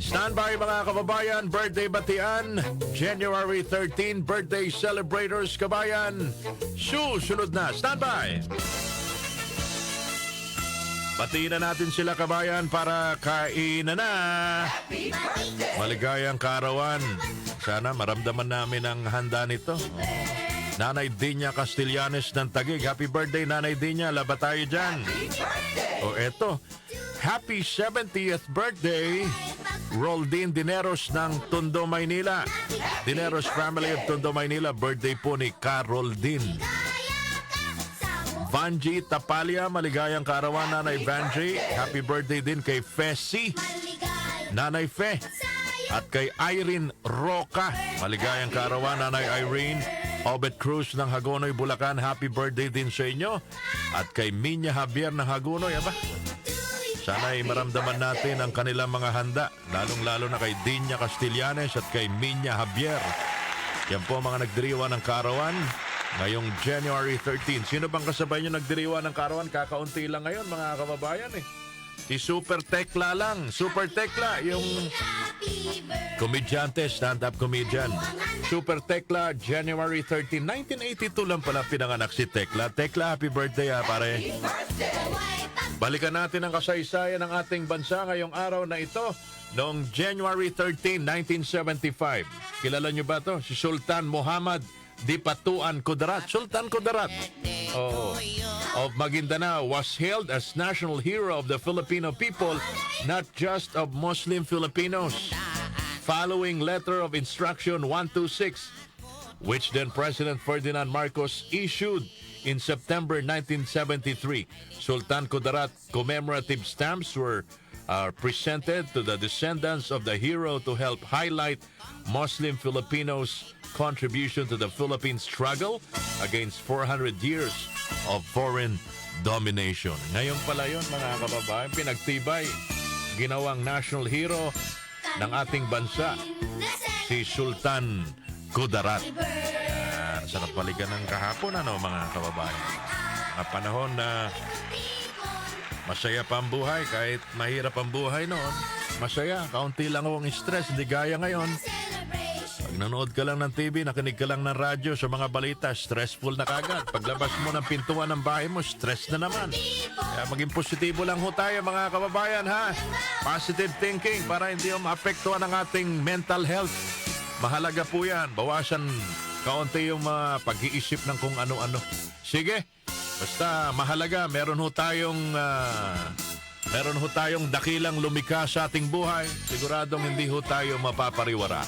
Standby mga kababayan, birthday batian, January 13, birthday celebrators kabayan. Susunod na, standby! Batiin na natin sila kabayan para kainan na. Maligayang kaarawan. Sana maramdaman namin ang handa nito. Nanay Dinya Castellanes ng Taguig. Happy birthday Nanay Dinya, labat tayo dyan. O eto, happy 70th birthday Roldin Dineros ng Tondo, Maynila. Dineros family of Tondo, Maynila. Birthday po ni Caroldin. Vanji Tapalia, maligayang kaarawan Nanay Vanji. Happy birthday din kay Fesi, Nanay Fe. At kay Irene Roca, maligayang kaarawan Nanay Irene. Obet Cruz ng Hagonoy, Bulacan, happy birthday din sa inyo. At kay Minya Javier ng Hagonoy, aba, sana'y maramdaman natin ang kanilang mga handa, lalong-lalo na kay Dinya Castellanes at kay Minya Javier. Yan po mga nagdiriwa ng kaarawan ngayong January 13. Sino bang kasabay nyo nagdiriwa ng kaarawan? Kakaunti lang ngayon mga kababayan eh. Si Super Tekla lang. Super Tekla, yung komedyante, stand-up comedian. Super Tekla, January 13, 1982 lang pala pinanganak si Tekla. Tekla, happy birthday pare. Balikan natin ang kasaysayan ng ating bansa ngayong araw na ito. Noong January 13, 1975. Kilala nyo ba to? Si Sultan Muhammad Dipatuan Kudarat. Sultan Kudarat of Maguindanao was hailed as national hero of the Filipino people, not just of Muslim Filipinos. Following letter of instruction 126, which then President Ferdinand Marcos issued in September 1973, Sultan Kudarat commemorative stamps were presented to the descendants of the hero to help highlight Muslim Filipinos' contribution to the Philippine struggle against 400 years of foreign domination. Ngayon pala yun mga kababayan, pinagtibay, ginawang national hero ng ating bansa, si Sultan Kudarat. Sarap balikan ng kahapon, ano mga kababayan? Mga panahon na masaya pa ang buhay, kahit mahirap ang buhay noon. Masaya, kaunti lang ang stress, hindi gaya ngayon. Pag nanood ka lang ng TV, nakinig ka lang ng radyo sa mga balita, stressful na kagad. Paglabas mo ng pintuan ng bahay mo, stress na naman. Kaya maging positibo lang ho tayo mga kababayan ha. Positive thinking para hindi maapektuhan ang ating mental health. Mahalaga po yan. Bawasan kaunti yung mga pag-iisip ng kung ano-ano. Sige, basta mahalaga, meron ho tayong dakilang lumikha sa ating buhay. Siguradong hindi ho tayo mapapariwara.